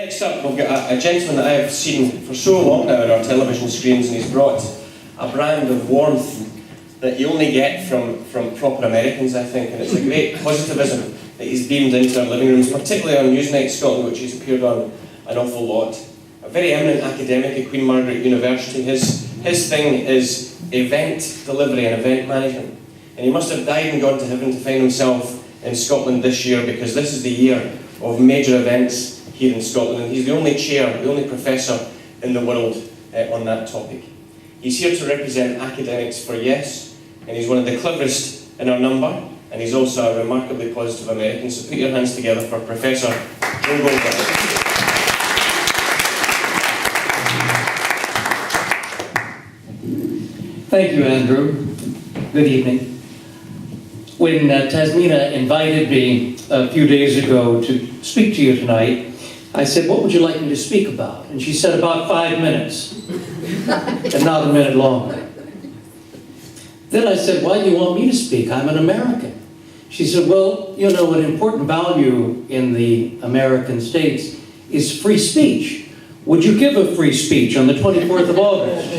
Next up, we've got a gentleman that I have seen for so long now on our television screens, and he's brought a brand of warmth that you only get from proper Americans, I think, and it's a great positivism that he's beamed into our living rooms, particularly on Newsnight Scotland, which he's appeared on an awful lot. A very eminent academic at Queen Margaret University. His thing is event delivery and event management. And he must have died and gone to heaven to find himself in Scotland this year, because this is the year of major events here in Scotland, and he's the only chair, the only professor in the world on that topic. He's here to represent academics for Yes, and he's one of the cleverest in our number, and he's also a remarkably positive American. So put your hands together for Professor Goldblatt. Thank you, Andrew. Good evening. When Tasmina invited me a few days ago to speak to you tonight, I said, what would you like me to speak about? And she said, about 5 minutes, and not a minute longer. Then I said, why do you want me to speak? I'm an American. She said, well, you know, an important value in the American states is free speech. Would you give a free speech on the 24th of August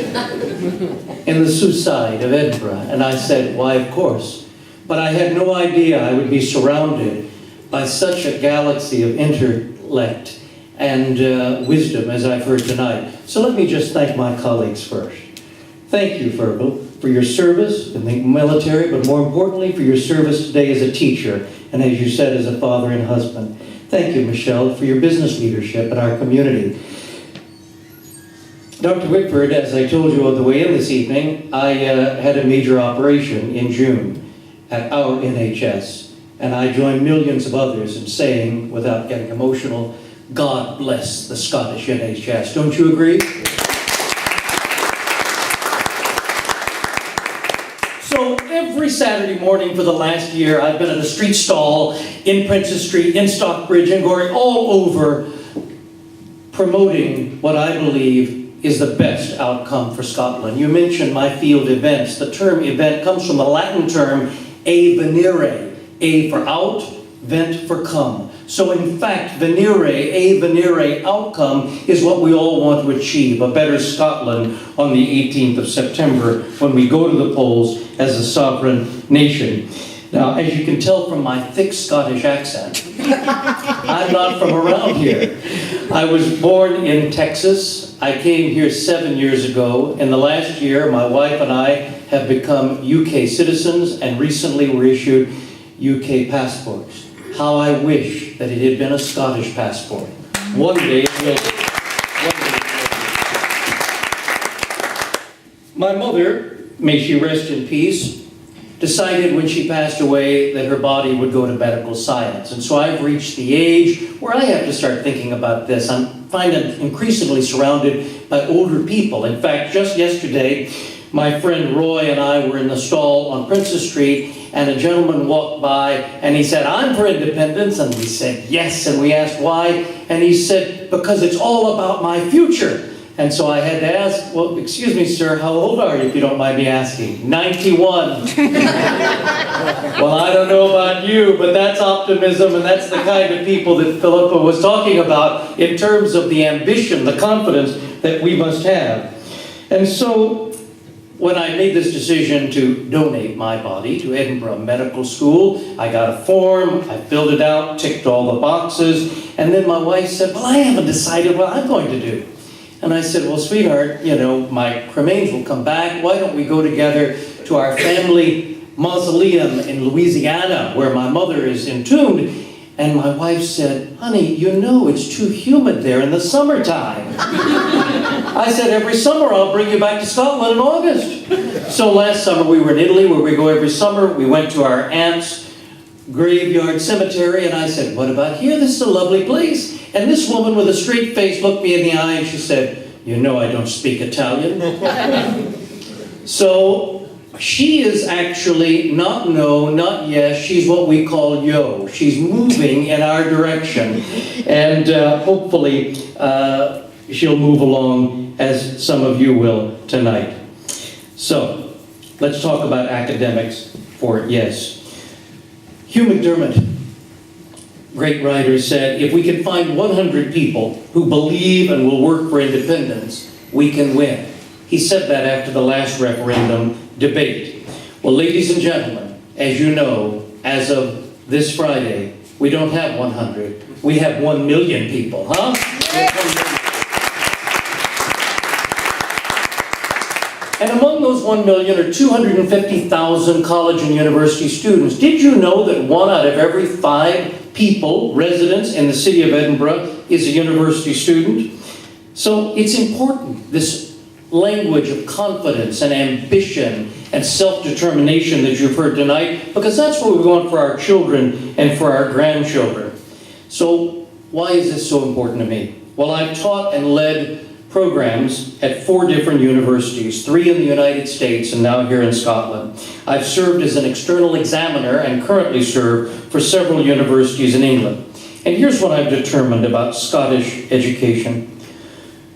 in the Sioux side of Edinburgh? And I said, why, of course. But I had no idea I would be surrounded by such a galaxy of intellect and wisdom as I've heard tonight. So let me just thank my colleagues first. Thank you, Fergal, for your service in the military, but more importantly, for your service today as a teacher, and as you said, as a father and husband. Thank you, Michelle, for your business leadership in our community. Dr. Whitford, as I told you on the way in this evening, I had a major operation in June at our NHS, and I joined millions of others in saying, without getting emotional, God bless the Scottish NHS. Don't you agree? So every Saturday morning for the last year, I've been at a street stall in Princess Street, in Stockbridge, and Gorey, all over, promoting what I believe is the best outcome for Scotland. You mentioned my field events. The term event comes from the Latin term a venire, a for out, vent for come. So in fact, a venire outcome is what we all want to achieve, a better Scotland on the 18th of September when we go to the polls as a sovereign nation. Now, as you can tell from my thick Scottish accent, I'm not from around here. I was born in Texas. I came here 7 years ago. In the last year, my wife and I have become UK citizens and recently were issued UK passports. How I wish that it had been a Scottish passport. One day it will be. My mother, may she rest in peace, decided when she passed away that her body would go to medical science. And so I've reached the age where I have to start thinking about this. I'm finding increasingly surrounded by older people. In fact, just yesterday, my friend Roy and I were in the stall on Princess Street, and a gentleman walked by and he said, I'm for independence. And we said, yes. And we asked why. And he said, because it's all about my future. And so I had to ask, well, excuse me, sir, how old are you, if you don't mind me asking? 91. Well, I don't know about you, but that's optimism, and that's the kind of people that Philippa was talking about in terms of the ambition, the confidence that we must have. And so when I made this decision to donate my body to Edinburgh Medical School, I got a form, I filled it out, ticked all the boxes, and then my wife said, well, I haven't decided what I'm going to do. And I said, well, sweetheart, you know, my remains will come back. Why don't we go together to our family mausoleum in Louisiana, where my mother is entombed? And my wife said, honey, you know it's too humid there in the summertime. I said, every summer I'll bring you back to Scotland in August. So last summer we were in Italy, where we go every summer. We went to our aunt's graveyard cemetery, and I said, what about here? This is a lovely place. And this woman with a straight face looked me in the eye and she said, you know I don't speak Italian. So she is actually not no, not yes, she's what we call yo. She's moving in our direction. And hopefully she'll move along as some of you will tonight. So let's talk about academics for Yes. Hugh McDermott, great writer, said, if we can find 100 people who believe and will work for independence, we can win. He said that after the last referendum debate. Well, ladies and gentlemen, as you know, as of this Friday, we don't have 100. We have 1 million people, huh? And among those 1 million are 250,000 college and university students. Did you know that 1 out of every 5 people, residents in the city of Edinburgh, is a university student? So it's important, this language of confidence and ambition and self-determination that you've heard tonight, because that's what we want for our children and for our grandchildren. So why is this so important to me? Well, I've taught and led programs at 4 different universities, 3 in the United States and now here in Scotland. I've served as an external examiner and currently serve for several universities in England. And here's what I've determined about Scottish education.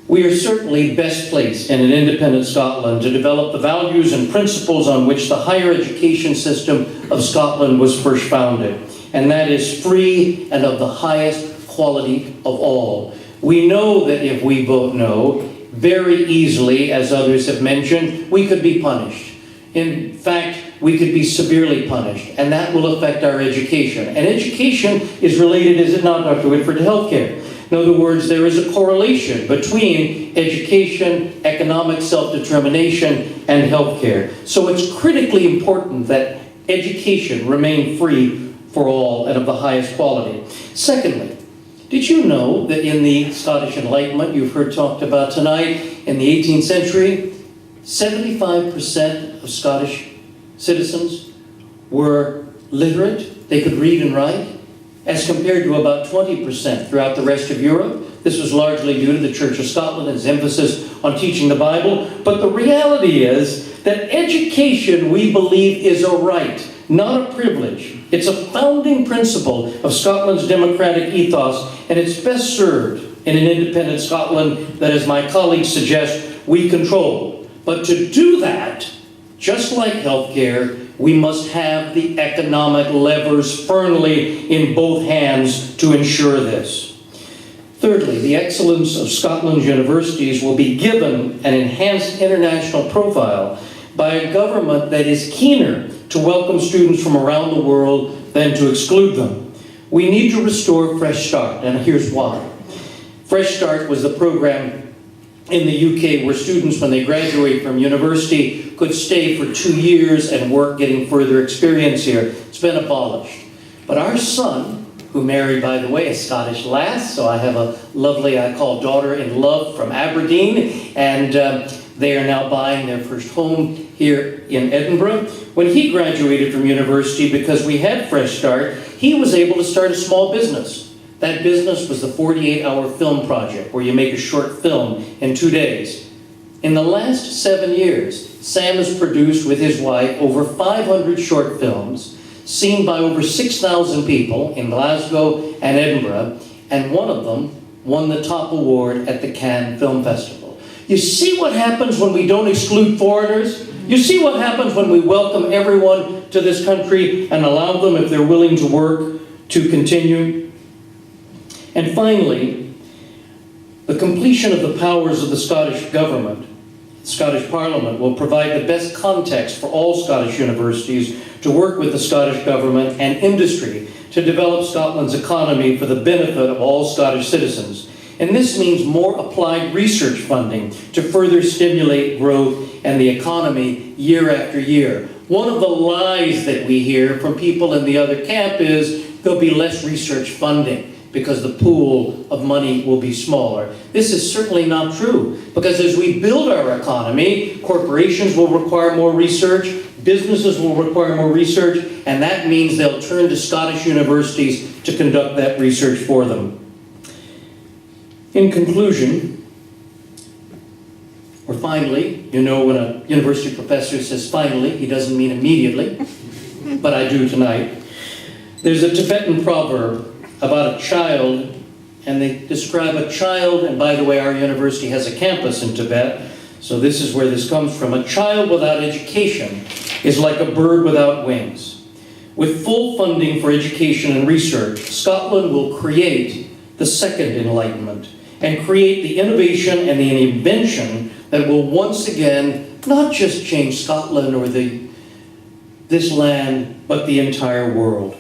We are certainly best placed in an independent Scotland to develop the values and principles on which the higher education system of Scotland was first founded. And that is free and of the highest quality of all. We know that if we vote no, very easily, as others have mentioned, we could be punished. In fact, we could be severely punished, and that will affect our education. And education is related, is it not, Dr. Whitford, to healthcare? In other words, there is a correlation between education, economic self-determination, and healthcare. So it's critically important that education remain free for all and of the highest quality. Secondly, did you know that in the Scottish Enlightenment, you've heard talked about tonight, in the 18th century, 75% of Scottish citizens were literate, they could read and write, as compared to about 20% throughout the rest of Europe. This was largely due to the Church of Scotland and its emphasis on teaching the Bible. But the reality is that education, we believe, is a right, not a privilege. It's a founding principle of Scotland's democratic ethos, and it's best served in an independent Scotland that, as my colleagues suggest, we control. But to do that, just like healthcare, we must have the economic levers firmly in both hands to ensure this. Thirdly, the excellence of Scotland's universities will be given an enhanced international profile by a government that is keener to welcome students from around the world than to exclude them. We need to restore Fresh Start, and here's why. Fresh Start was the program in the UK where students, when they graduate from university, could stay for 2 years and work, getting further experience here. It's been abolished. But our son, who married, by the way, a Scottish lass, so I have a lovely, I call daughter-in-law from Aberdeen, and they are now buying their first home here in Edinburgh. When he graduated from university, because we had Fresh Start, he was able to start a small business. That business was the 48-hour film project, where you make a short film in 2 days. In the last 7 years, Sam has produced with his wife over 500 short films, seen by over 6,000 people in Glasgow and Edinburgh, and one of them won the top award at the Cannes Film Festival. You see what happens when we don't exclude foreigners? You see what happens when we welcome everyone to this country and allow them, if they're willing to work, to continue? And finally, the completion of the powers of the Scottish government, Scottish Parliament, will provide the best context for all Scottish universities to work with the Scottish government and industry to develop Scotland's economy for the benefit of all Scottish citizens. And this means more applied research funding to further stimulate growth and the economy year after year. One of the lies that we hear from people in the other camp is there'll be less research funding because the pool of money will be smaller. This is certainly not true, because as we build our economy, corporations will require more research, businesses will require more research, and that means they'll turn to Scottish universities to conduct that research for them. In conclusion, or finally, you know when a university professor says finally, he doesn't mean immediately, but I do tonight. There's a Tibetan proverb about a child, and they describe a child, and by the way, our university has a campus in Tibet, so this is where this comes from. A child without education is like a bird without wings. With full funding for education and research, Scotland will create the second Enlightenment and create the innovation and the invention that will once again not just change Scotland or this land, but the entire world.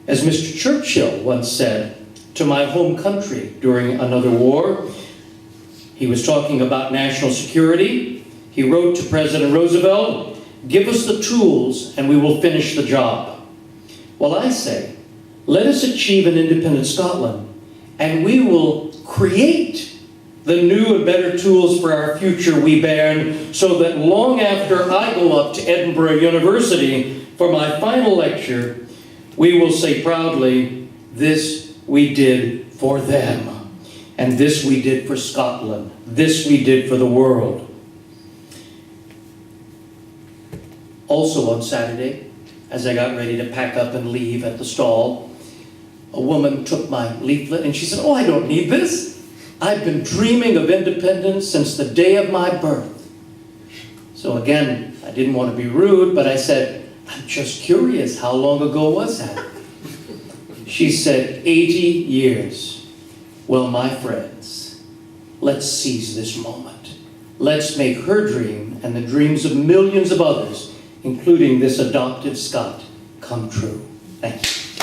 As Mr. Churchill once said to my home country during another war, he was talking about national security. He wrote to President Roosevelt, "Give us the tools and we will finish the job." Well, I say, let us achieve an independent Scotland and we will create the new and better tools for our future we bear, so that long after I go up to Edinburgh University for my final lecture, we will say proudly, "This we did for them, and this we did for Scotland, this we did for the world." Also on Saturday, as I got ready to pack up and leave at the stall, a woman took my leaflet and she said, "Oh, I don't need this. I've been dreaming of independence since the day of my birth." So again, I didn't want to be rude, but I said, "I'm just curious, how long ago was that?" She said, 80 years. Well, my friends, let's seize this moment. Let's make her dream and the dreams of millions of others, including this adopted Scot, come true. Thank you.